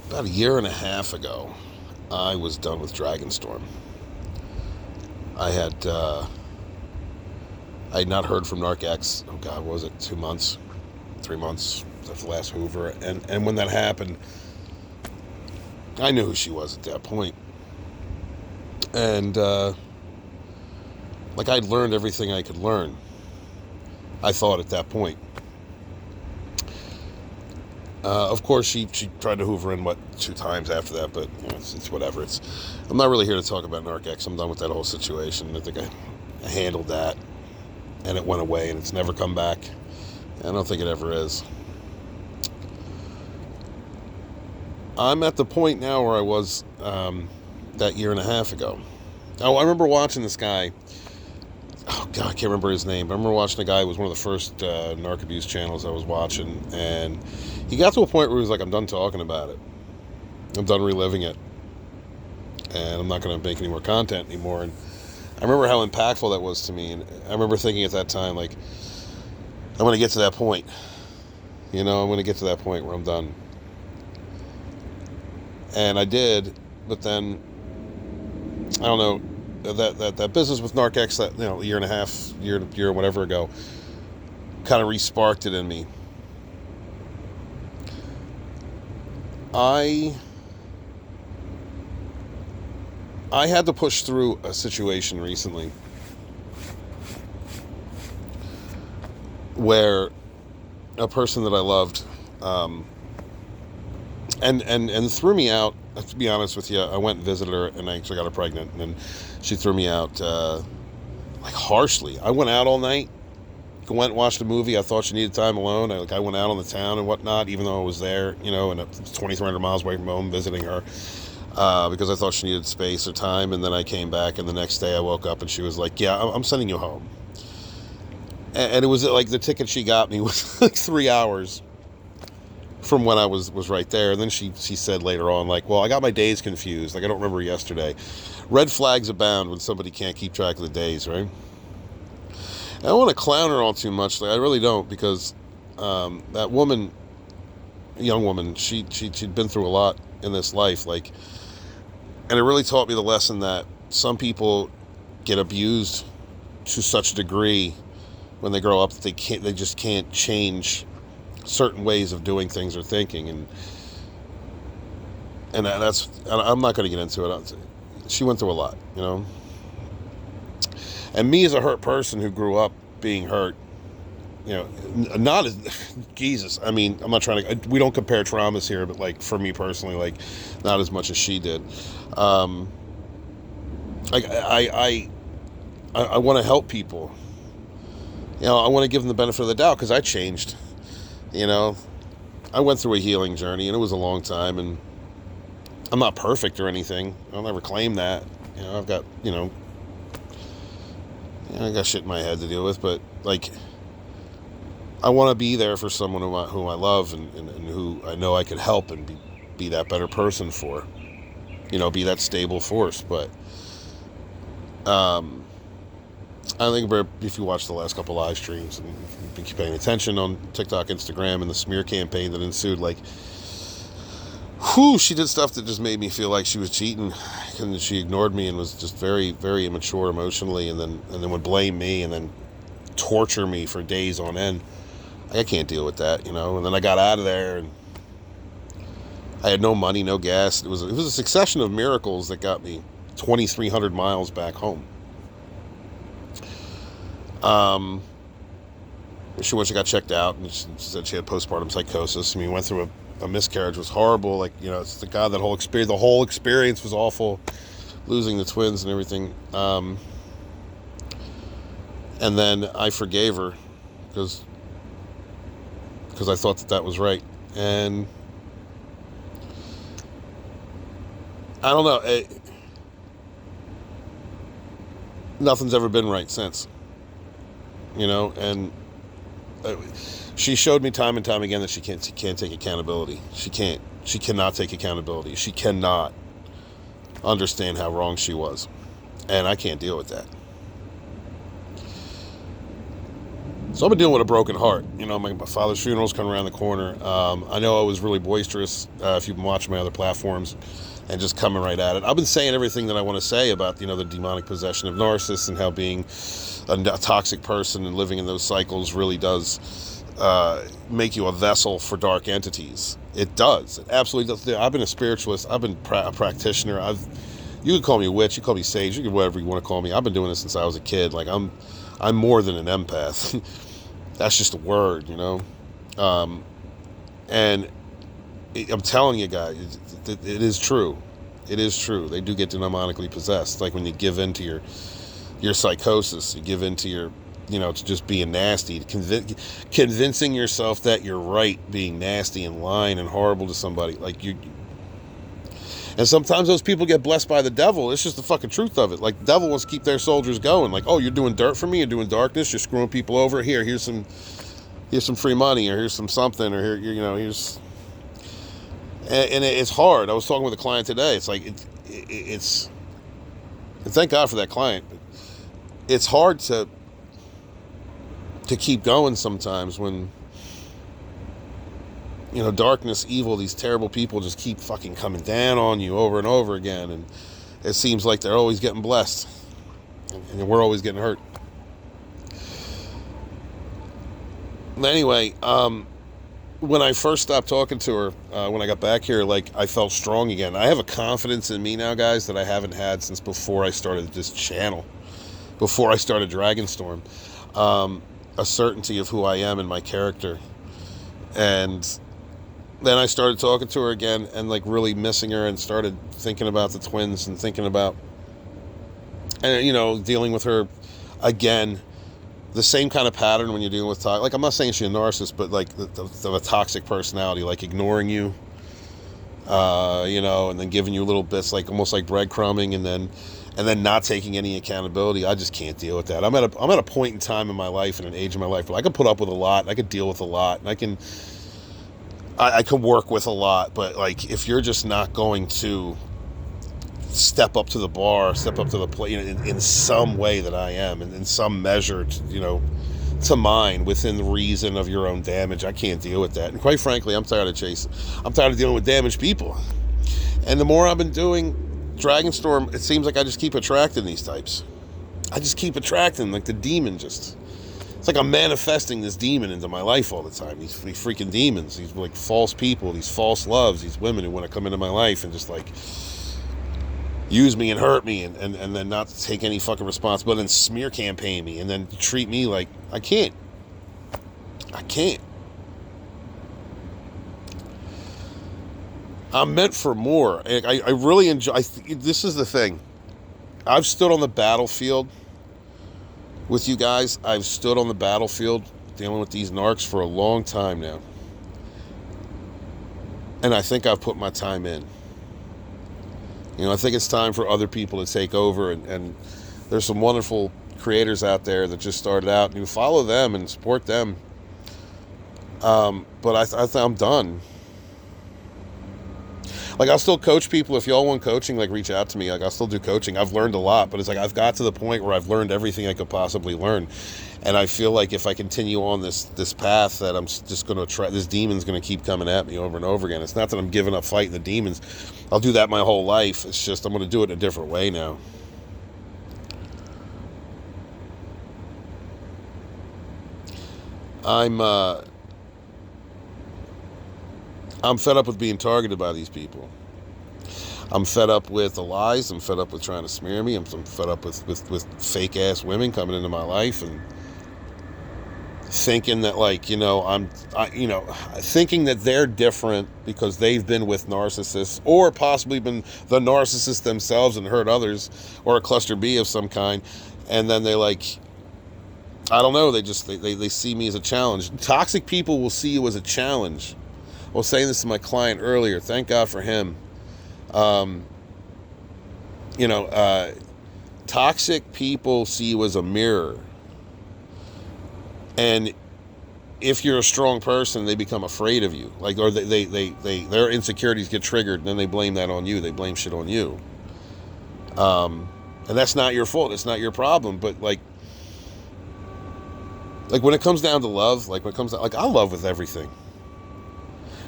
About a year and a half ago, I was done with Dragonstorm. I had I had not heard from NarcX. Oh God, what was it? 2 months, 3 months after the last Hoover, and when that happened, I knew who she was at that point, and like I'd learned everything I could learn. I thought at that point. Of course, she tried to hoover in, 2 times after that, but you know, it's whatever. I'm not really here to talk about NarcX. I'm done with that whole situation. I think I handled that, and it went away, and it's never come back. I don't think it ever is. I'm at the point now where I was that year and a half ago. Oh, I remember watching this guy. Oh God, I can't remember his name, but I remember watching a guy who was one of the first narc abuse channels I was watching, and he got to a point where he was like, I'm done talking about it. I'm done reliving it. And I'm not going to make any more content anymore. And I remember how impactful that was to me. And I remember thinking at that time, like, I'm going to get to that point. You know, I'm going to get to that point where I'm done. And I did, but then, I don't know, that business with NarcX, that, you know, year and whatever ago, kind of re-sparked it in me. I had to push through a situation recently where a person that I loved and threw me out. To be honest with you, I went and visited her, and I actually got her pregnant, and she threw me out like harshly. I went out all night, went and watched a movie. I thought she needed time alone. I went out on the town and whatnot, even though I was there, you know, and it's 2,300 miles away from home visiting her, because I thought she needed space or time. And then I came back, and the next day I woke up and she was like, yeah, I'm sending you home. And it was like the ticket she got me was like 3 hours from when I was right there. And then she said later on, like, well, I got my days confused. Like, I don't remember yesterday. Red flags abound when somebody can't keep track of the days, right? I don't want to clown her all too much. Like, I really don't, because that woman, young woman, she'd been through a lot in this life, like, and it really taught me the lesson that some people get abused to such a degree when they grow up that they just can't change certain ways of doing things or thinking, and that's, I'm not going to get into it. She went through a lot, you know. And me as a hurt person who grew up being hurt, you know, not as, Jesus, I mean, I'm not trying to, we don't compare traumas here, but like for me personally, like not as much as she did. Like I want to help people. You know, I want to give them the benefit of the doubt, because I changed. You know, I went through a healing journey, and it was a long time, and I'm not perfect or anything. I'll never claim that. You know, I've got, I got shit in my head to deal with, but like, I want to be there for someone whom I love and who I know I could help and be that better person for. You know, be that stable force. But I think if you watch the last couple live streams and been paying attention on TikTok, Instagram, and the smear campaign that ensued, like, she did stuff that just made me feel like she was cheating, and she ignored me and was just very, very immature emotionally, and then would blame me and then torture me for days on end. I can't deal with that, you know. And then I got out of there, and I had no money, no gas. It was a succession of miracles that got me 2,300 miles back home. When she got checked out, and she said she had postpartum psychosis. I mean, went through a miscarriage. Was horrible. Like, you know, it's the whole experience was awful, losing the twins and everything. And then I forgave her because I thought that was right. And I don't know. Nothing's ever been right since. You know, and she showed me time and time again that she can't take accountability. She cannot take accountability. She cannot understand how wrong she was. And I can't deal with that. So I've been dealing with a broken heart. You know, my father's funeral's coming around the corner. I know I was really boisterous if you've been watching my other platforms and just coming right at it. I've been saying everything that I want to say about, you know, the demonic possession of narcissists and how being a toxic person and living in those cycles really does make you a vessel for dark entities. It does. It absolutely does. I've been a spiritualist. I've been a practitioner. You can call me a witch. You can call me sage. You can whatever you want to call me. I've been doing this since I was a kid. Like I'm more than an empath. That's just a word, you know. And I'm telling you guys, it is true. It is true. They do get demonically possessed. Like when you give in to your psychosis, you give in to your, you know, to just being nasty, convincing yourself that you're right, being nasty and lying and horrible to somebody. Like you. And sometimes those people get blessed by the devil. It's just the fucking truth of it. Like the devil wants to keep their soldiers going. Like, oh, you're doing dirt for me. You're doing darkness. You're screwing people over. Here's some free money, or here's some something, or here's. And it's hard. I was talking with a client today. It's like it's. And thank God for that client. It's hard to keep going sometimes when, you know, darkness, evil, these terrible people just keep fucking coming down on you over and over again, and it seems like they're always getting blessed, and we're always getting hurt. Anyway, when I first stopped talking to her, when I got back here, like, I felt strong again. I have a confidence in me now, guys, that I haven't had since before I started this channel, before I started Dragonstorm. A certainty of who I am and my character. And then I started talking to her again and like really missing her, and started thinking about the twins and thinking about, and you know, dealing with her again, the same kind of pattern when you're dealing with, like, I'm not saying she's a narcissist, but like the toxic personality, like ignoring you, you know, and then giving you little bits, like almost like breadcrumbing, and then not taking any accountability. I just can't deal with that. I'm at a point in time in my life and an age in my life where I can put up with a lot, I could deal with a lot, and I can work with a lot, but like if you're just not going to step up to the bar, step up to the plate, you know, in some way that I am, and in some measure, you know, to mine within the reason of your own damage, I can't deal with that. And quite frankly, I'm tired of chasing. I'm tired of dealing with damaged people. And the more I've been doing Dragonstorm, it seems like I just keep attracting these types. I just keep attracting, like the demon just. It's like I'm manifesting this demon into my life all the time. These freaking demons, these like false people, these false loves, these women who want to come into my life and just like use me and hurt me, and then not take any fucking responsibility, and smear campaign me, and then treat me like I can't. I'm meant for more. I really enjoy. This is the thing. I've stood on the battlefield with you guys. I've stood on the battlefield dealing with these narcs for a long time now. And I think I've put my time in. You know, I think it's time for other people to take over, and there's some wonderful creators out there that just started out, and you follow them and support them. But I'm done. Like, I'll still coach people. If y'all want coaching, like, reach out to me. Like, I'll still do coaching. I've learned a lot, but it's like I've got to the point where I've learned everything I could possibly learn. And I feel like if I continue on this path, that I'm just going to try, this demon's going to keep coming at me over and over again. It's not that I'm giving up fighting the demons. I'll do that my whole life. It's just I'm going to do it in a different way now. I'm fed up with being targeted by these people. I'm fed up with the lies. I'm fed up with trying to smear me. I'm fed up with fake ass women coming into my life and thinking that, like, you know, thinking that they're different because they've been with narcissists, or possibly been the narcissist themselves and hurt others, or a cluster B of some kind, and then they, like, I don't know, they see me as a challenge. Toxic people will see you as a challenge. I was saying this to my client earlier. Thank God for him. Toxic people see you as a mirror. And if you're a strong person, they become afraid of you. Like, or their insecurities get triggered, and then they blame that on you. They blame shit on you. And that's not your fault. It's not your problem. But, like, Like when it comes down to love, like when it comes to, like I love with everything.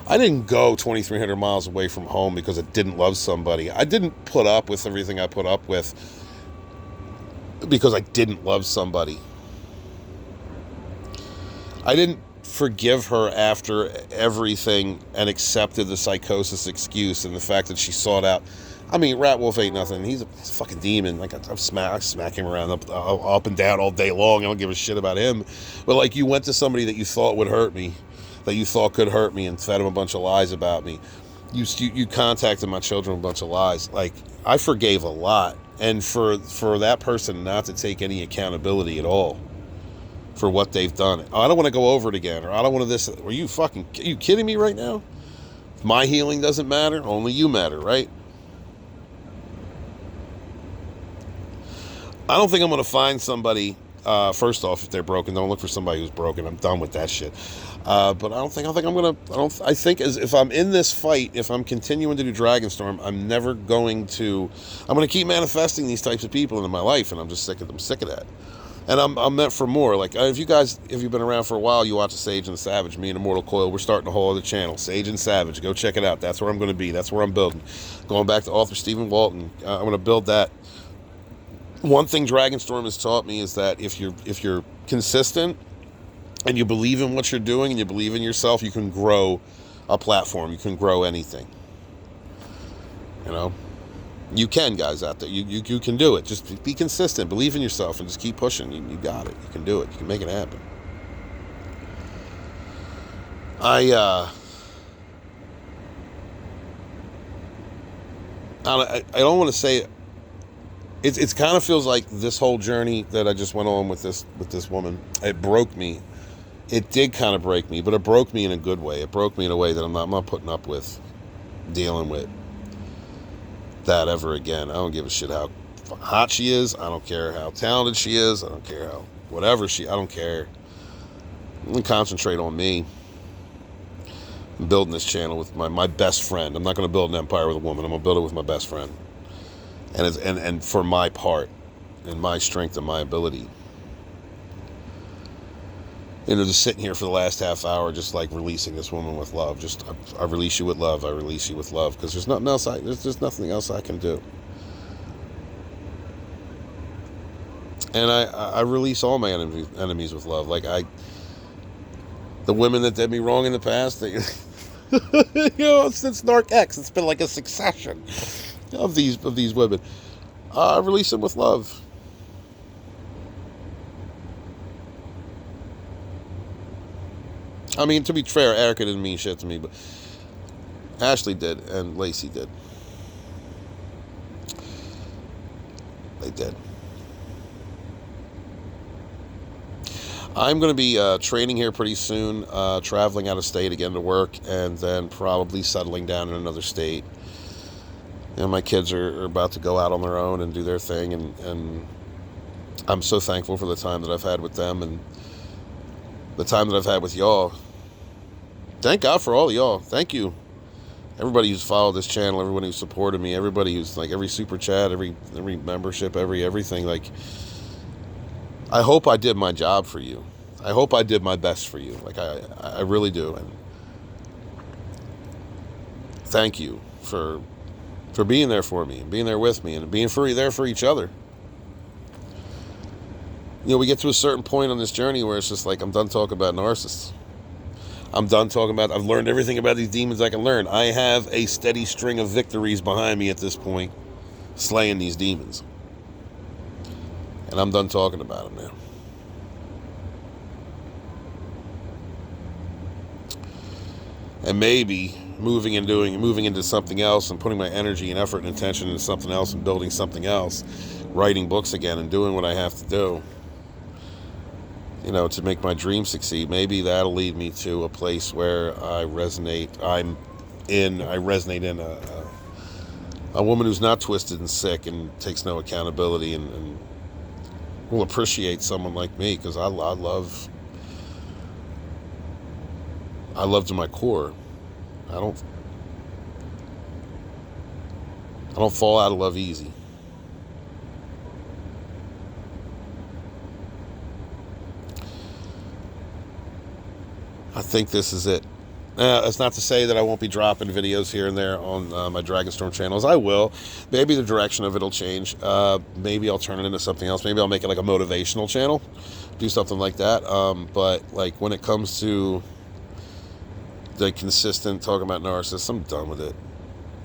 I didn't go 2,300 miles away from home because I didn't love somebody. I didn't put up with everything I put up with because I didn't love somebody. I didn't forgive her after everything and accepted the psychosis excuse and the fact that she sought out. I mean, Rat Wolf ain't nothing. He's a fucking demon. Like I smack him around up and down all day long. I don't give a shit about him. But like, you went to somebody that you thought would hurt me, that you thought could hurt me, and fed him a bunch of lies about me. You contacted my children with a bunch of lies. Like, I forgave a lot, and for that person not to take any accountability at all for what they've done. Oh, I don't want to go over it again, or I don't want to this. Are you kidding me right now? My healing doesn't matter. Only you matter, right? I don't think I'm going to find somebody, first off, if they're broken. Don't look for somebody who's broken. I'm done with that shit. But I think if I'm in this fight, if I'm continuing to do Dragonstorm, I'm going to keep manifesting these types of people into my life, and I'm sick of that. And I'm meant for more. Like, if you've been around for a while, you watch Sage and the Savage, me and Immortal Coil, we're starting a whole other channel, Sage and Savage. Go check it out. That's where I'm going to be. That's where I'm building. Going back to author Stephen Walton, I'm going to build that. One thing Dragonstorm has taught me is that if you're consistent and you believe in what you're doing and you believe in yourself, you can grow a platform. You can grow anything. You know, you can, guys out there. You can do it. Just be consistent. Believe in yourself and just keep pushing. You got it. You can do it. You can make it happen. I don't want to say. It kind of feels like this whole journey that I just went on with this woman, it broke me. It did kind of break me, but it broke me in a good way. It broke me in a way that I'm not putting up with dealing with that ever again. I don't give a shit how hot she is. I don't care how talented she is. I don't care how whatever I don't care. I'm going to concentrate on me. I'm building this channel with my best friend. I'm not going to build an empire with a woman. I'm going to build it with my best friend. And for my part, and my strength and my ability. You know, just sitting here for the last half hour, just like releasing this woman with love. Just I release you with love. I release you with love, because there's nothing else. There's nothing else I can do. And I release all my enemies with love. Like the women that did me wrong in the past. Since Narc X, it's been like a succession of these women. I release them with love. I mean, to be fair, Erica didn't mean shit to me, but Ashley did, and Lacey did. They did. I'm going to be training here pretty soon, traveling out of state again to work, and then probably settling down in another state. And my kids are about to go out on their own and do their thing, and I'm so thankful for the time that I've had with them and the time that I've had with y'all. Thank God for all of y'all. Thank you. Everybody who's followed this channel, everybody who's supported me, everybody who's like every super chat, every membership, everything. Like, I hope I did my job for you. I hope I did my best for you. Like, I really do. And thank you for being there for me, and being there with me, and being there for each other. You know, we get to a certain point on this journey where it's just like, I'm done talking about narcissists. I'm done talking about, I've learned everything about these demons I can learn. I have a steady string of victories behind me at this point, slaying these demons. And I'm done talking about them now. And maybe moving into something else and putting my energy and effort and attention into something else and building something else, writing books again and doing what I have to do, you know, to make my dream succeed. Maybe that'll lead me to a place where I resonate in a woman who's not twisted and sick and takes no accountability, and will appreciate someone like me, because I love to my core. I don't fall out of love easy. I think this is it. It's not to say that I won't be dropping videos here and there on my Dragonstorm channels. I will. Maybe the direction of it will change. Maybe I'll turn it into something else. Maybe I'll make it like a motivational channel. Do something like that. But like when it comes to the consistent talking about narcissists, I'm done with it.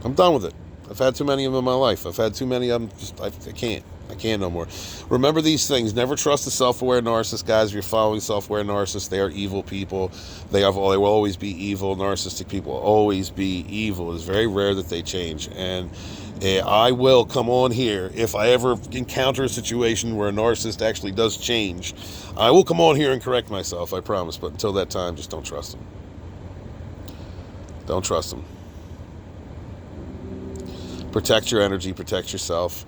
I'm done with it. I've had too many of them in my life. I've had too many of them. I can't. I can't no more. Remember these things. Never trust a self-aware narcissist, guys. If you're following self-aware narcissists, they are evil people. They will always be evil. Narcissistic people will always be evil. It's very rare that they change. And I will come on here if I ever encounter a situation where a narcissist actually does change. I will come on here and correct myself. I promise. But until that time, just don't trust them. Don't trust them. Protect your energy. Protect yourself.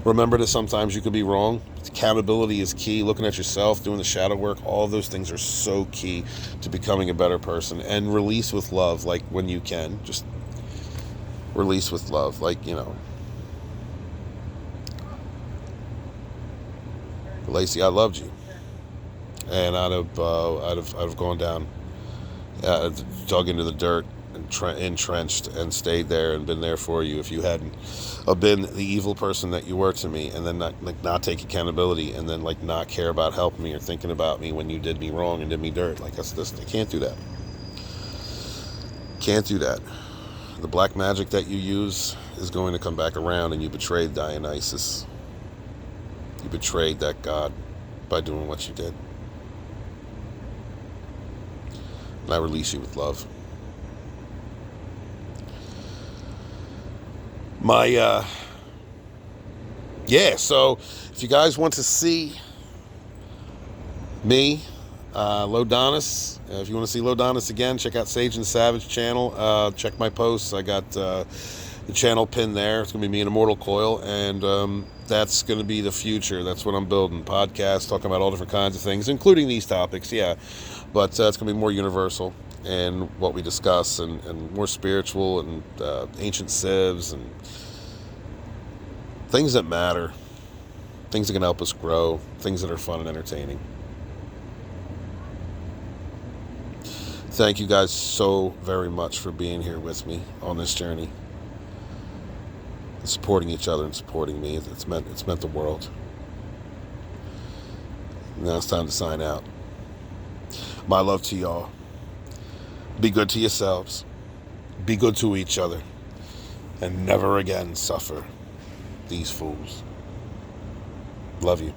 Remember that sometimes you could be wrong. Accountability is key. Looking at yourself, doing the shadow work, all of those things are so key to becoming a better person. And release with love, like when you can. Just release with love, like, you know. Lacey, I loved you, and I'd have gone down, dug into the dirt, entrenched and stayed there and been there for you if you hadn't been the evil person that you were to me, and then not take accountability, and then like not care about helping me or thinking about me when you did me wrong and did me dirt. Like I can't do that. Can't do that. The black magic that you use is going to come back around, and you betrayed Dionysus. You betrayed that god by doing what you did. And I release you with love. So if you guys want to see me, Lodonis, if you want to see Lodonis again, check out Sage and Savage channel. Check my posts. I got the channel pinned there. It's going to be me and Immortal Coil, and that's going to be the future. That's what I'm building. Podcasts, talking about all different kinds of things, including these topics, yeah. But it's going to be more universal in what we discuss, and more spiritual, and ancient civs, and things that matter, things that can help us grow, things that are fun and entertaining. Thank you guys so very much for being here with me on this journey, supporting each other and supporting me. It's meant the world. Now it's time to sign out. My love to y'all. Be good to yourselves. Be good to each other. And never again suffer these fools. Love you.